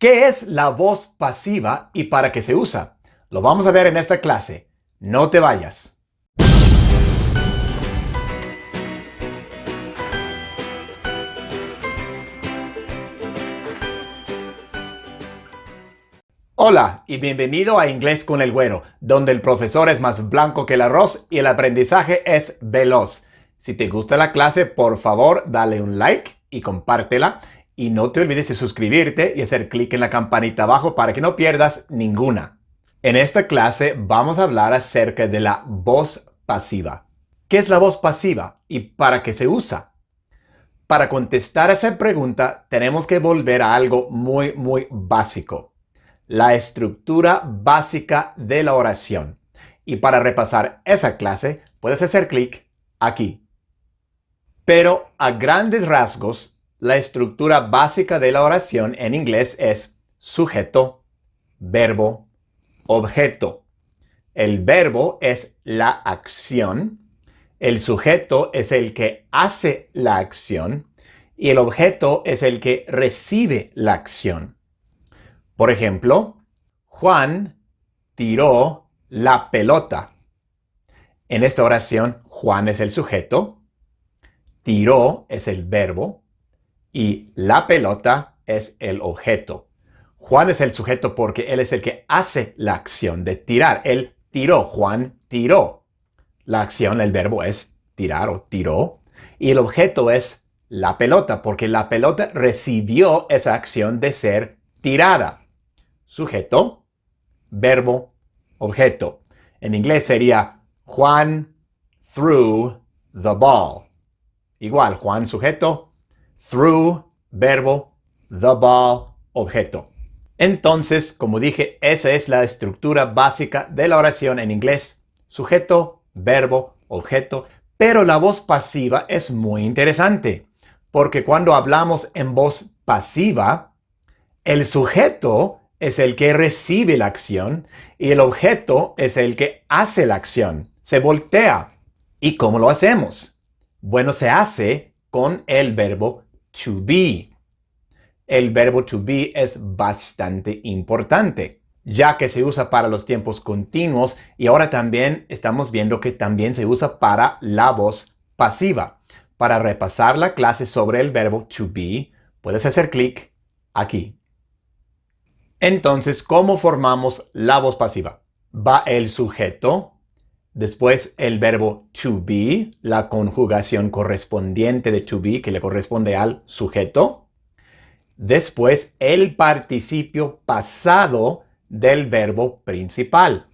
¿Qué es la voz pasiva y para qué se usa? Lo vamos a ver en esta clase. No te vayas. Hola y bienvenido a Inglés con el Güero, donde el profesor es más blanco que el arroz y el aprendizaje es veloz. Si te gusta la clase, por favor, dale un like y compártela. Y no te olvides de suscribirte y hacer clic en la campanita abajo para que no pierdas ninguna. En esta clase vamos a hablar acerca de la voz pasiva. ¿Qué es la voz pasiva y para qué se usa? Para contestar esa pregunta, tenemos que volver a algo muy básico. La estructura básica de la oración. Y para repasar esa clase, puedes hacer clic aquí. Pero a grandes rasgos, la estructura básica de la oración en inglés es sujeto, verbo, objeto. El verbo es la acción, el sujeto es el que hace la acción y el objeto es el que recibe la acción. Por ejemplo, Juan tiró la pelota. En esta oración, Juan es el sujeto, tiró es el verbo y la pelota es el objeto. Juan es el sujeto porque él es el que hace la acción de tirar. Él tiró, Juan tiró. La acción, el verbo es tirar o tiró. Y el objeto es la pelota porque la pelota recibió esa acción de ser tirada. Sujeto, verbo, objeto. En inglés sería Juan threw the ball. Igual, Juan sujeto, threw, verbo, the ball, objeto. Entonces, como dije, esa es la estructura básica de la oración en inglés. Sujeto, verbo, objeto. Pero la voz pasiva es muy interesante, porque cuando hablamos en voz pasiva, el sujeto es el que recibe la acción y el objeto es el que hace la acción. Se voltea. ¿Y cómo lo hacemos? Bueno, se hace con el verbo to be. El verbo to be es bastante importante, ya que se usa para los tiempos continuos y ahora también estamos viendo que también se usa para la voz pasiva. Para repasar la clase sobre el verbo to be, puedes hacer clic aquí. Entonces, ¿cómo formamos la voz pasiva? Va el sujeto, después el verbo to be, la conjugación correspondiente de to be que le corresponde al sujeto. Después el participio pasado del verbo principal.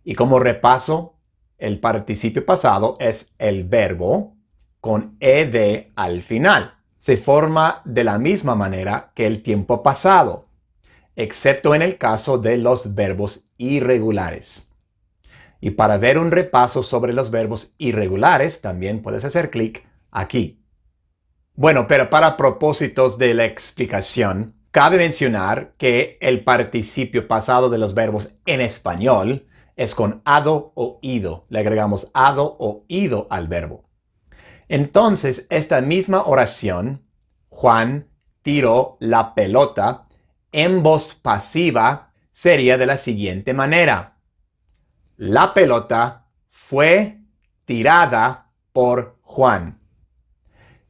Y como repaso, el participio pasado es el verbo con ed al final. Se forma de la misma manera que el tiempo pasado, excepto en el caso de los verbos irregulares. Y para ver un repaso sobre los verbos irregulares, también puedes hacer clic aquí. Bueno, pero para propósitos de la explicación, cabe mencionar que el participio pasado de los verbos en español es con ado o ido. Le agregamos ado o ido al verbo. Entonces, esta misma oración, Juan tiró la pelota, en voz pasiva sería de la siguiente manera. La pelota fue tirada por Juan.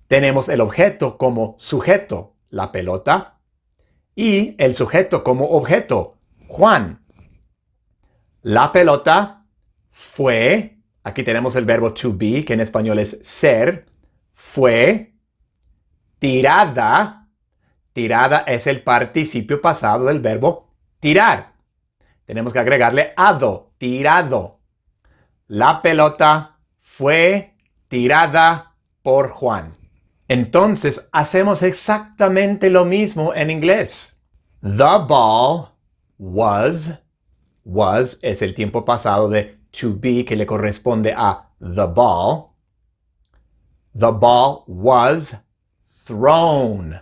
Tenemos el objeto como sujeto, la pelota, y el sujeto como objeto, Juan. La pelota fue, aquí tenemos el verbo to be, que en español es ser, fue tirada. Tirada es el participio pasado del verbo tirar. Tenemos que agregarle ado, tirado. La pelota fue tirada por Juan. Entonces, hacemos exactamente lo mismo en inglés. The ball was es el tiempo pasado de to be que le corresponde a the ball. The ball was thrown.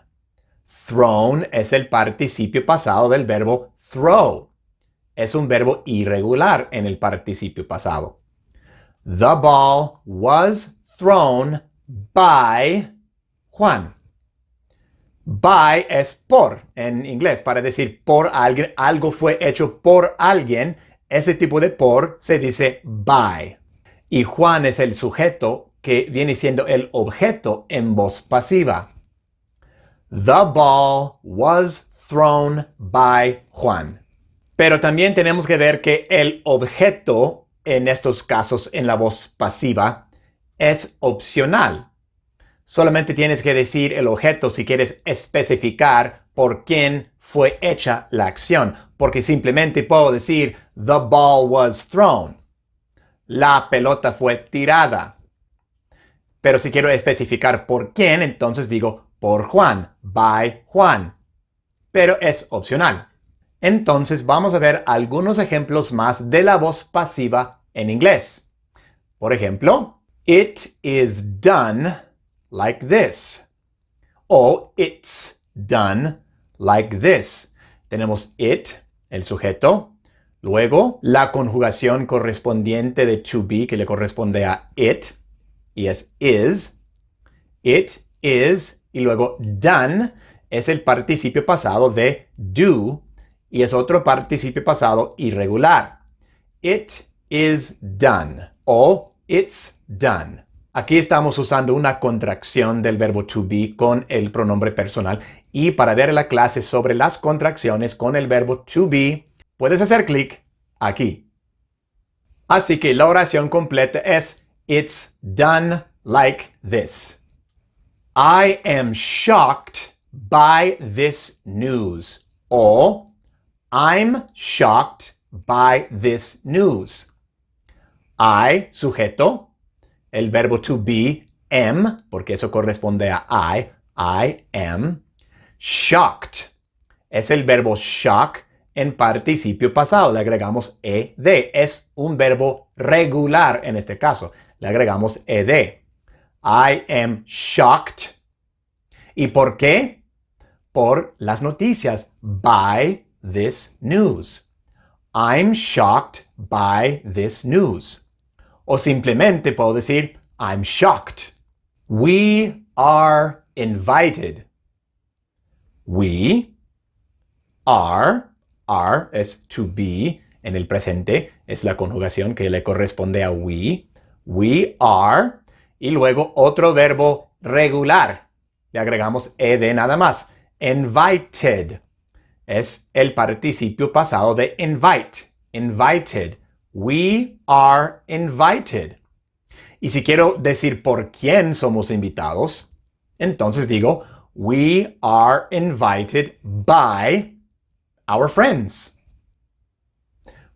Thrown es el participio pasado del verbo throw. Es un verbo irregular en el participio pasado. The ball was thrown by Juan. By es por en inglés, para decir por alguien, algo fue hecho por alguien. Ese tipo de por se dice by. Y Juan es el sujeto que viene siendo el objeto en voz pasiva. The ball was thrown by Juan. Pero también tenemos que ver que el objeto en estos casos en la voz pasiva es opcional. Solamente tienes que decir el objeto si quieres especificar por quién fue hecha la acción, porque simplemente puedo decir the ball was thrown. La pelota fue tirada. Pero si quiero especificar por quién, entonces digo por Juan, by Juan. Pero es opcional. Entonces vamos a ver algunos ejemplos más de la voz pasiva en inglés. Por ejemplo, it is done like this. O it's done like this. Tenemos it, el sujeto. Luego, la conjugación correspondiente de to be que le corresponde a it. Y es is. It is. Y luego done es el participio pasado de do. Y es otro participio pasado irregular. It is done. O it's done. Aquí estamos usando una contracción del verbo to be con el pronombre personal. Y para ver la clase sobre las contracciones con el verbo to be, puedes hacer clic aquí. Así que la oración completa es it's done like this. I am shocked by this news. O I'm shocked by this news. I, sujeto. El verbo to be, am, porque eso corresponde a I am. Shocked. Es el verbo shock en participio pasado. Le agregamos ed. Es un verbo regular en este caso. Le agregamos ed. I am shocked. ¿Y por qué? Por las noticias. By this news. I'm shocked by this news. O simplemente puedo decir, I'm shocked. We are invited. We are es to be en el presente, es la conjugación que le corresponde a we. We are. Y luego otro verbo regular. Le agregamos ed nada más. Invited. Es el participio pasado de invite. Invited. We are invited. Y si quiero decir por quién somos invitados, entonces digo, we are invited by our friends.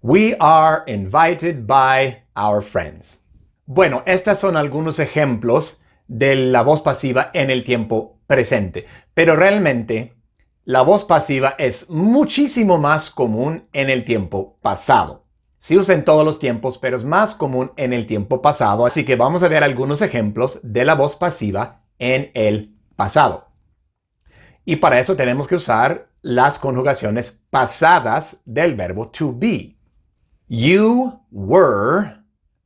We are invited by our friends. Bueno, estos son algunos ejemplos de la voz pasiva en el tiempo presente. Pero realmente, la voz pasiva es muchísimo más común en el tiempo pasado. Se usa en todos los tiempos, pero es más común en el tiempo pasado. Así que vamos a ver algunos ejemplos de la voz pasiva en el pasado. Y para eso tenemos que usar las conjugaciones pasadas del verbo to be. You were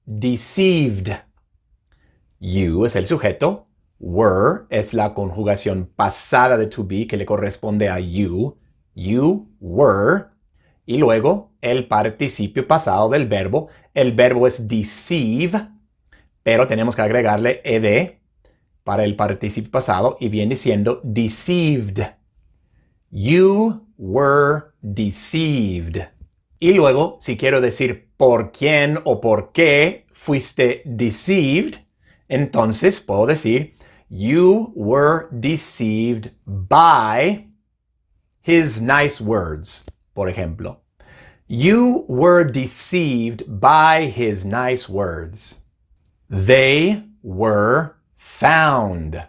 deceived. You es el sujeto. Were es la conjugación pasada de to be que le corresponde a you. You were. Y luego el participio pasado del verbo. El verbo es deceive, pero tenemos que agregarle ed para el participio pasado y viene siendo deceived. You were deceived. Y luego, si quiero decir por quién o por qué fuiste deceived, entonces puedo decir you were deceived by his nice words. Por ejemplo, you were deceived by his nice words. They were found.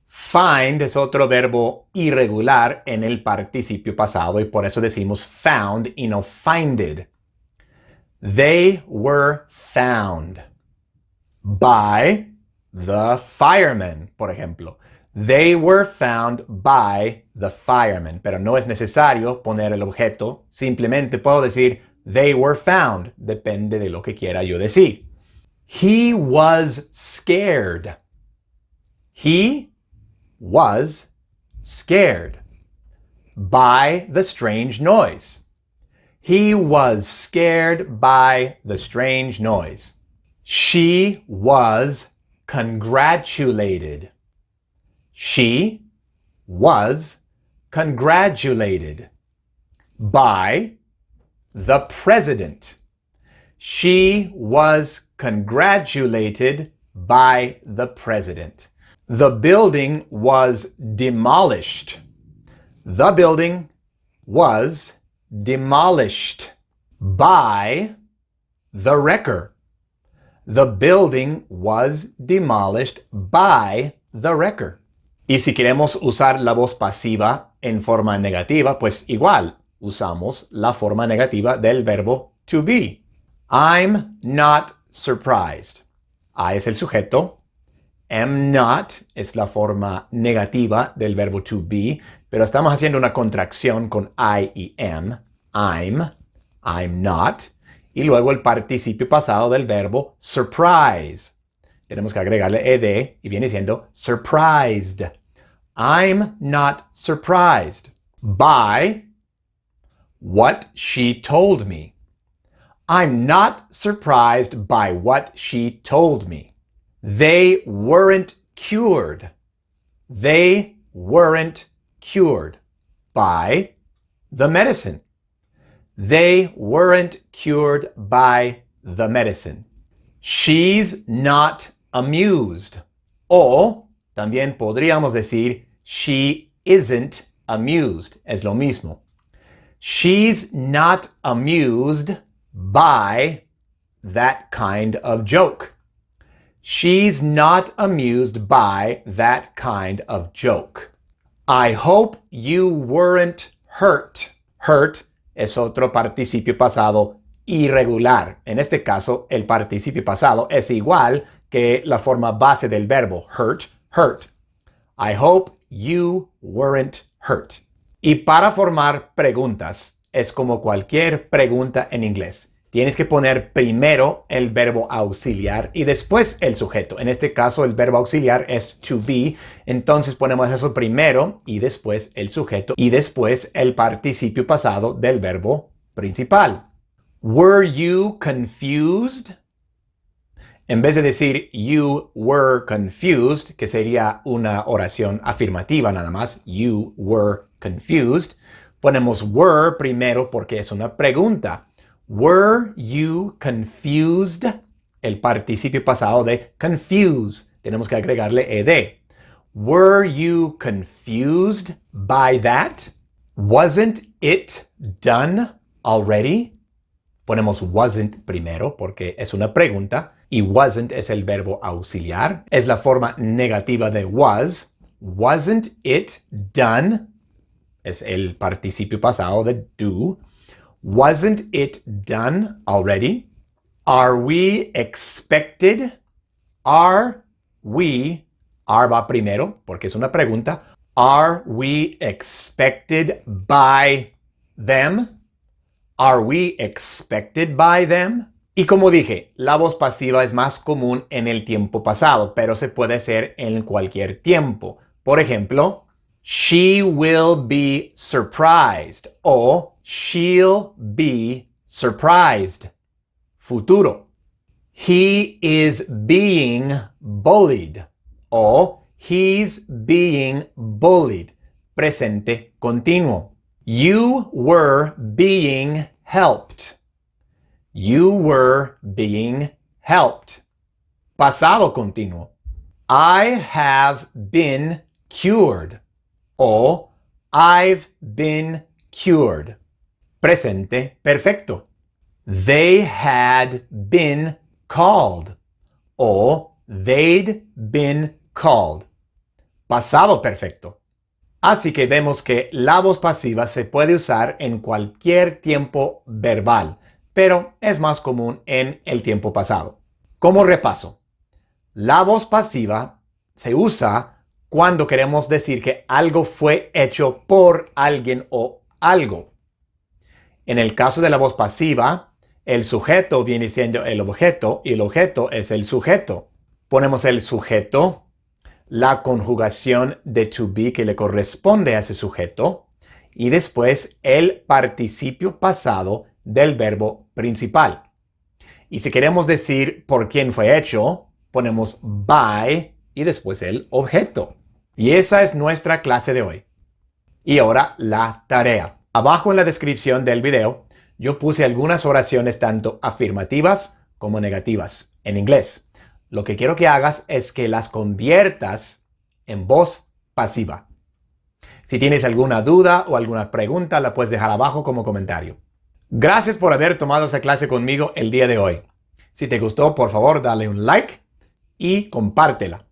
Find es otro verbo irregular en el participio pasado y por eso decimos found y no finded. They were found by the fireman, por ejemplo. They were found by the fireman. Pero no es necesario poner el objeto. Simplemente puedo decir they were found. Depende de lo que quiera yo decir. He was scared. He was scared by the strange noise. He was scared by the strange noise. She was congratulated. She was congratulated by the president. She was congratulated by the president. The building was demolished. The building was demolished by the wrecker. The building was demolished by the wrecker. Y si queremos usar la voz pasiva en forma negativa, pues igual usamos la forma negativa del verbo to be. I'm not surprised. I es el sujeto. Am not es la forma negativa del verbo to be, pero estamos haciendo una contracción con I y am. I'm not. Y luego el participio pasado del verbo surprise. Tenemos que agregarle ed y viene siendo surprised. I'm not surprised by what she told me. I'm not surprised by what she told me. They weren't cured. They weren't cured by the medicine. They weren't cured by the medicine. She's not amused. O también podríamos decir she isn't amused. Es lo mismo. She's not amused by that kind of joke. She's not amused by that kind of joke. I hope you weren't hurt. Hurt es otro participio pasado irregular. En este caso, el participio pasado es igual que la forma base del verbo hurt, hurt. I hope you weren't hurt. Y para formar preguntas, es como cualquier pregunta en inglés. Tienes que poner primero el verbo auxiliar y después el sujeto. En este caso, el verbo auxiliar es to be. Entonces ponemos eso primero y después el sujeto y después el participio pasado del verbo principal. Were you confused? En vez de decir you were confused, que sería una oración afirmativa nada más, you were confused, ponemos were primero porque es una pregunta. Were you confused? El participio pasado de confuse. Tenemos que agregarle ed. Were you confused by that? Wasn't it done already? Ponemos wasn't primero porque es una pregunta y wasn't es el verbo auxiliar. Es la forma negativa de was. Wasn't it done? Es el participio pasado de do. Wasn't it done already? Are we expected? Are va primero porque es una pregunta. Are we expected by them? Are we expected by them? Y como dije, la voz pasiva es más común en el tiempo pasado, pero se puede hacer en cualquier tiempo. Por ejemplo, she will be surprised o she'll be surprised. Futuro. He is being bullied o he's being bullied. Presente continuo. You were being helped. You were being helped. Pasado continuo. I have been cured. O I've been cured. Presente perfecto. They had been called. O they'd been called. Pasado perfecto. Así que vemos que la voz pasiva se puede usar en cualquier tiempo verbal, pero es más común en el tiempo pasado. Como repaso, la voz pasiva se usa cuando queremos decir que algo fue hecho por alguien o algo. En el caso de la voz pasiva, el sujeto viene siendo el objeto y el objeto es el sujeto. Ponemos el sujeto, la conjugación de to be que le corresponde a ese sujeto y después el participio pasado del verbo principal. Y si queremos decir por quién fue hecho, ponemos by y después el objeto. Y esa es nuestra clase de hoy. Y ahora la tarea. Abajo en la descripción del video, yo puse algunas oraciones tanto afirmativas como negativas en inglés. Lo que quiero que hagas es que las conviertas en voz pasiva. Si tienes alguna duda o alguna pregunta, la puedes dejar abajo como comentario. Gracias por haber tomado esta clase conmigo el día de hoy. Si te gustó, por favor, dale un like y compártela.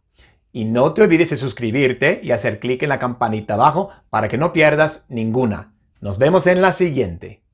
Y no te olvides de suscribirte y hacer clic en la campanita abajo para que no pierdas ninguna. Nos vemos en la siguiente.